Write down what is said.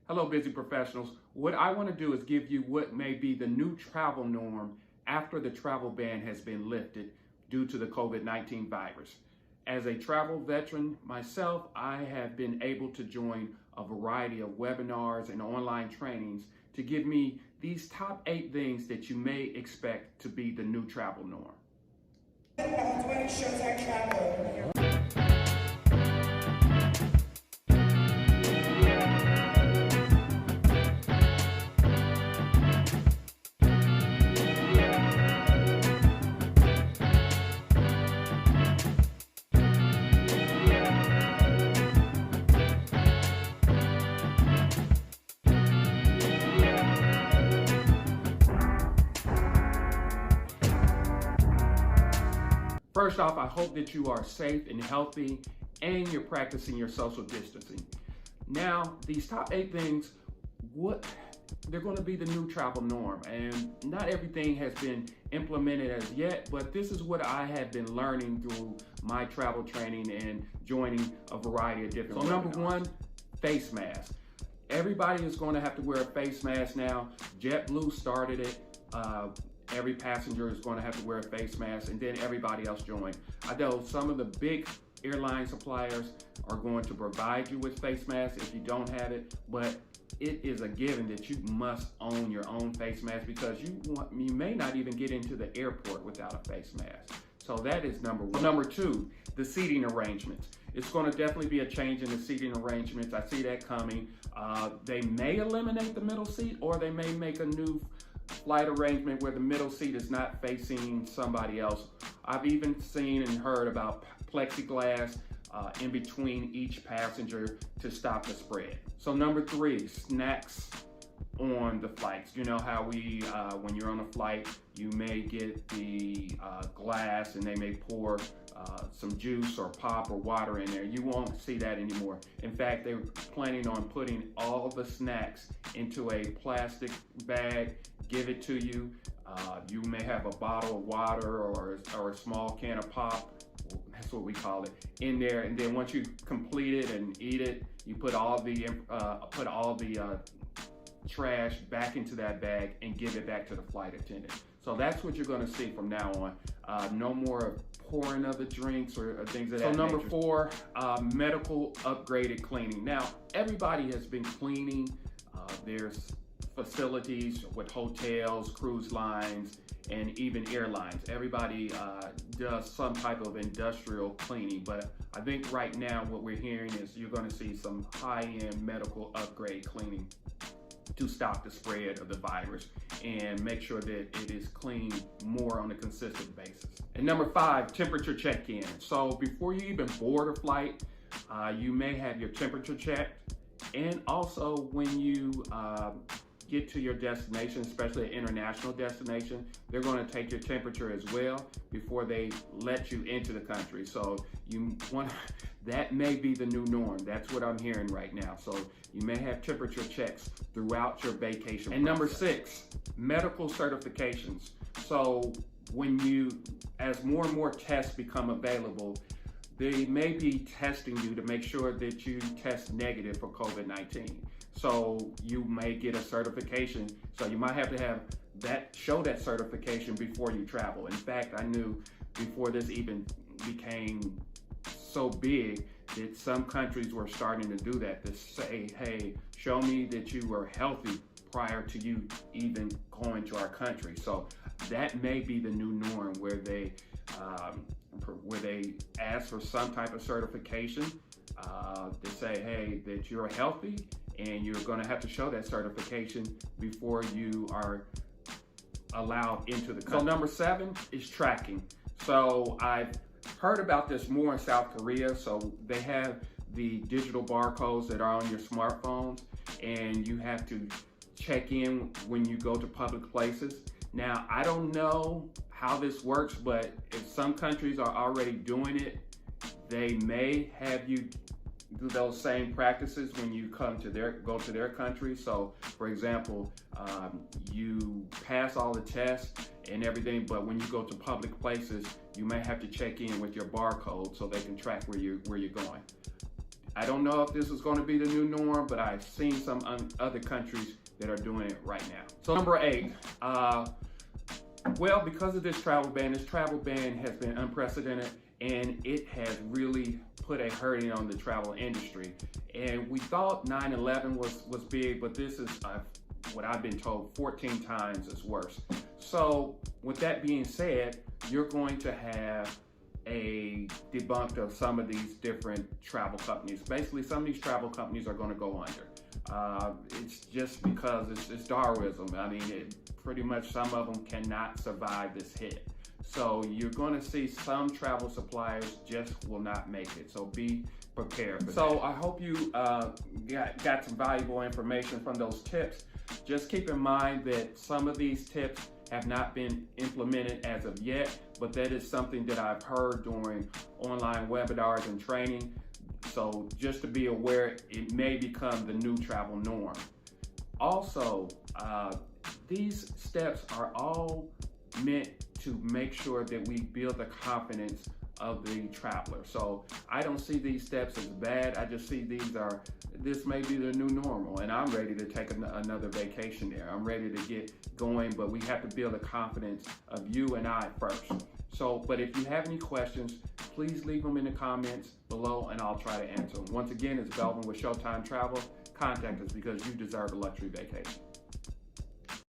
Hello, busy professionals. What I want to do is give you what may be the new travel norm after the travel ban has been lifted due to the COVID-19 virus. As a travel veteran myself, I have been able to join a variety of webinars and online trainings to give me these top 8 things that you may expect to be the new travel norm. Showtime travel. First off, I hope that you are safe and healthy and you're practicing your social distancing. Now, these top 8 things, they're going to be the new travel norm, and not everything has been implemented as yet, but this is what I have been learning through my travel training and joining a variety of different. So number 1, face mask. Everybody is going to have to wear a face mask now. JetBlue started it. Every passenger is going to have to wear a face mask, and then everybody else joined. I know some of the big airline suppliers are going to provide you with face masks if you don't have it, but it is a given that you must own your own face mask because you may not even get into the airport without a face mask. So that is number 1. Number 2, the seating arrangements. It's going to definitely be a change in the seating arrangements. I see that coming. They may eliminate the middle seat, or they may make a new flight arrangement where the middle seat is not facing somebody else. I've even seen and heard about plexiglass in between each passenger to stop the spread. So number 3, snacks on the flights. You know how when you're on a flight, you may get the glass and they may pour some juice or pop or water in there. You won't see that anymore. In fact, they're planning on putting all the snacks into a plastic bag, give it to you. You may have a bottle of water or a small can of pop, that's what we call it, in there. And then once you complete it and eat it, you put all the trash back into that bag and give it back to the flight attendant. So that's what you're going to see from now on. No more pouring of the drinks or things of that nature. So number 4, medical upgraded cleaning. Now, everybody has been cleaning. There's facilities with hotels, cruise lines, and even airlines. Everybody does some type of industrial cleaning, but I think right now what we're hearing is you're going to see some high-end medical upgrade cleaning to stop the spread of the virus and make sure that it is cleaned more on a consistent basis. And number 5, temperature check-in. So before you even board a flight, you may have your temperature checked, and also when you get to your destination, especially an international destination, they're going to take your temperature as well before they let you into the country. So that may be the new norm. That's what I'm hearing right now. So you may have temperature checks throughout your vacation. And number 6, medical certifications. So as more and more tests become available, they may be testing you to make sure that you test negative for COVID-19. So you may get a certification. So you might have to show that certification before you travel. In fact, I knew before this even became so big that some countries were starting to do that, to say, hey, show me that you were healthy prior to you even going to our country. So that may be the new norm where they ask for some type of certification to say, hey, that you're healthy, and you're going to have to show that certification before you are allowed into the country. So number 7 is tracking. So I've heard about this more in South Korea. So they have the digital barcodes that are on your smartphones, and you have to check in when you go to public places. Now, I don't know how this works, but if some countries are already doing it, they may have you do those same practices when you go to their country. So for example, you pass all the tests and everything, but when you go to public places, you may have to check in with your barcode so they can track where you're going. I don't know if this is going to be the new norm, but I've seen some other countries that are doing it right now. So number 8, well, because of this travel ban has been unprecedented, and it has really put a hurting on the travel industry. And we thought 9/11 was big, but this is what I've been told 14 times is worse. So with that being said, you're going to have a debunk of some of these different travel companies. Basically, some of these travel companies are going to go under. It's just because it's Darwinism. I mean, pretty much some of them cannot survive this hit. So you're going to see some travel suppliers just will not make it. So be prepared for that. So I hope you got some valuable information from those tips. Just keep in mind that some of these tips have not been implemented as of yet, but that is something that I've heard during online webinars and training. So just to be aware, it may become the new travel norm. Also, these steps are all meant to make sure that we build the confidence of the traveler. So I don't see these steps as bad. I just see this may be the new normal, and I'm ready to take another vacation there. I'm ready to get going, but we have to build the confidence of you and I first. So, but if you have any questions, please leave them in the comments below and I'll try to answer them. Once again, it's Belvin with Showtime Travel. Contact us because you deserve a luxury vacation.